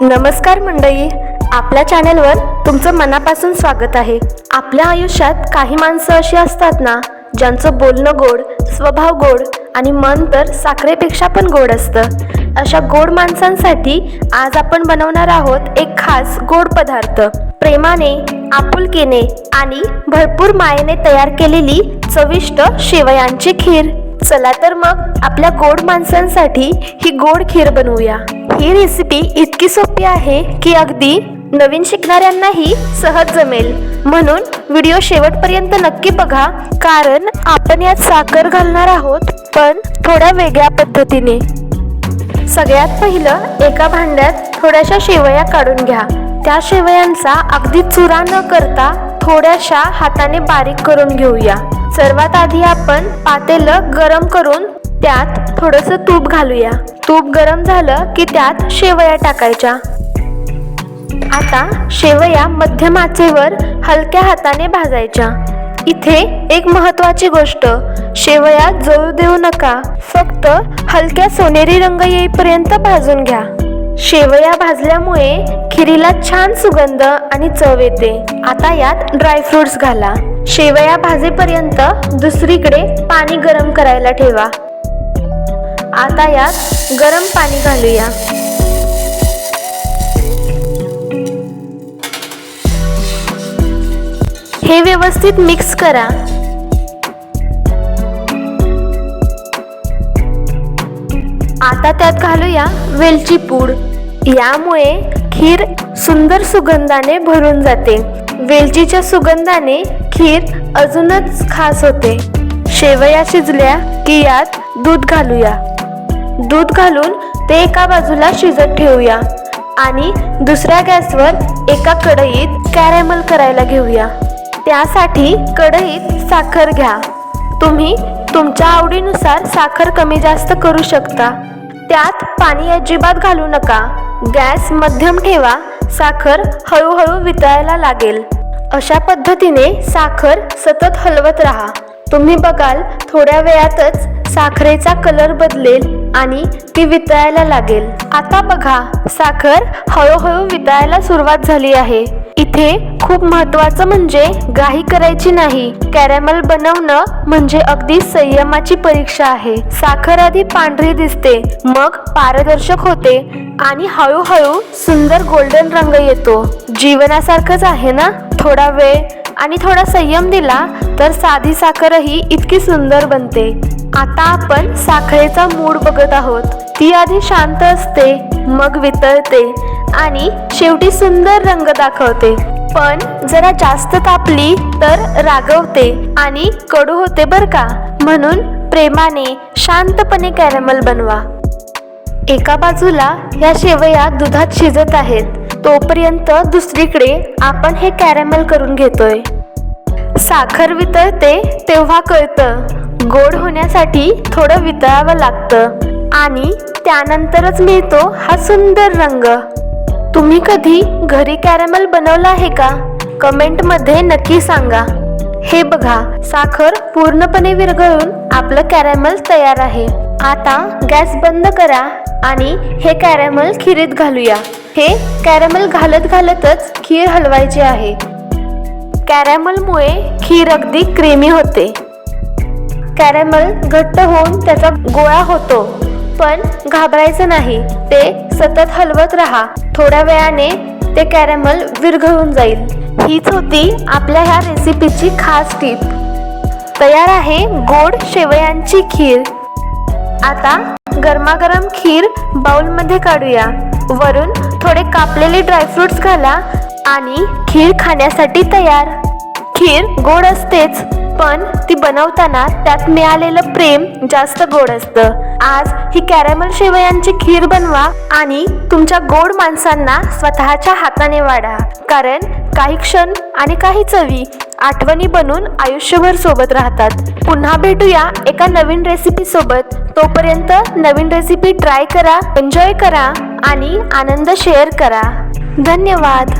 नमस्कार मंडळी, आपल्या चॅनलवर तुमचं मनापासून स्वागत आहे. आपल्या आयुष्यात काही माणसं अशी असतात ना, ज्यांचं बोलणं गोड, स्वभाव गोड आणि मन तर साखरेपेक्षा पण गोड असतं. अशा गोड माणसांसाठी आज आपण बनवणार आहोत एक खास गोड पदार्थ. प्रेमाने, आपुलकीने आणि भरपूर मायेने तयार केलेली चविष्ट शेवयांची खीर. चला तर मग आपल्या गोड माणसांसाठी ही गोड खीर बनवूया. ही रेसिपी इतकी सोपी आहे की अगदी नवीन शिकणाऱ्यांनाही सहज जमेल. म्हणून व्हिडिओ शेवटपर्यंत नक्की बघा, कारण आपण यात साखर घालणार आहोत, पण थोड्या वेगळ्या पद्धतीने. सगळ्यात पहिलं एका भांड्यात थोड्याशा शेवया काढून घ्या. त्या शेवयांचा अगदी चुरा न करता थोड्याशा हाताने बारीक करून घेऊया. सर्वात आधी आपण पातेलं गरम करून त्यात थोडंसं तूप घालूया. तूप गरम झालं की त्यात शेवया टाकायच्या. आता शेवया मध्यम आचेवर हलक्या हाताने भाजायच्या. इथे एक महत्त्वाची गोष्ट, शेवया जळू देऊ नका, फक्त हलक्या सोनेरी रंग येईपर्यंत भाजून घ्या. शेवया भाजल्यामुळे खिरीला छान सुगंध आणि चव येते. आता यात ड्रायफ्रुट्स घाला. शेवया भाजेपर्यंत दुसरीकडे पाणी गरम करायला ठेवा. आता यात गरम पाणी घालूया. हे व्यवस्थित मिक्स करा. आता त्यात घालूया वेलची पूड. यामुळे खीर सुंदर सुगंधाने भरून जाते. वेलचीच्या सुगंधाने खीर अजूनच खास होते. शेवया शिजल्या की यात दूध घालूया. दूध घालून ते एका बाजूला शिजत ठेवूया आणि दुसऱ्या गॅसवर एका कढईत कॅरॅमल करायला घेऊया. त्यासाठी कढईत साखर घ्या. तुम्ही तुमच्या आवडीनुसार साखर कमी जास्त करू शकता. त्यात पाणी अजिबात घालू नका. गॅस मध्यम ठेवा. साखर हळूहळू वितळायला लागेल. अशा पद्धतीने साखर सतत हलवत राहा. तुम्ही बघाल थोड्या वेळातच साखरेचा कलर बदलेल आणि ती वितळायला लागेल. आता बघा, साखर हळूहळू वितळायला सुरुवात झाली आहे. इथे खूप महत्त्वाचं म्हणजे घाई करायची नाही. कॅरॅमल बनवणं म्हणजे अगदी संयमाची परीक्षा आहे. साखर आधी पांढरी दिसते, मग पारदर्शक होते आणि हळूहळू सुंदर गोल्डन रंग येतो. जीवनासारखंच आहे ना, थोडा वेळ आणि थोडा संयम दिला तर साधी साखरही इतकी सुंदर बनते. आता आपण साखरेचा मूड बघत आहोत. ती आधी शांत असते, मग वितळते आणि शेवटी सुंदर रंग दाखवते. पण जरा जास्त तापली तर रागवते आणि कडू होते बरं का. म्हणून प्रेमाने, शांतपणे कॅरॅमल बनवा. एका बाजूला या शेवया दुधात शिजत आहेत, तोपर्यंत दुसरीकडे आपण हे कॅरॅमल करून घेतोय. साखर वितळते तेव्हा कळतं, गोड होण्यासाठी थोडं वितळावं लागतं आणि त्यानंतरच मिळतो हा सुंदर रंग. तुम्ही कधी घरी कॅरॅमल बनवला आहे का? कमेंटमध्ये नक्की सांगा. हे बघा, साखर पूर्णपणे विरघळून आपलं कॅरॅमल तयार आहे. आता गॅस बंद करा आणि हे कॅरॅमल खिरीत घालूया. हे कॅरॅमल घालत घालतच खीर हलवायची आहे. कॅरॅमलमुळे खीर अगदी क्रीमी होते. कॅरॅमल घट्ट होऊन त्याचा गोळा होतो, पण घाबरायचं नाही. ते सतत हलवत राहा. थोड्या वेळाने ते कॅरॅमल विरघळून जाईल. हीच होती आपल्या ह्या रेसिपीची खास टीप. तयार आहे गोड शेवयांची खीर. आता गरमागरम खीर बाउलमध्ये काढूया. वरून थोडे कापलेले ड्रायफ्रुट्स घाला आणि खीर खाण्यासाठी तयार. खीर गोड असतेच, पण ती बनवताना त्यात मिळालेलं प्रेम जास्त गोड असतं. आज ही कॅरॅमल शेवयांची खीर बनवा आणि तुमच्या गोड माणसांना स्वतःच्या हाताने वाढा. कारण काही क्षण आणि काही चवी आठवणी बनून आयुष्यभर सोबत राहतात. पुन्हा भेटूया एका नवीन रेसिपी सोबत. तोपर्यंत नवीन रेसिपी ट्राय करा, एन्जॉय करा आणि आनंद शेअर करा. धन्यवाद.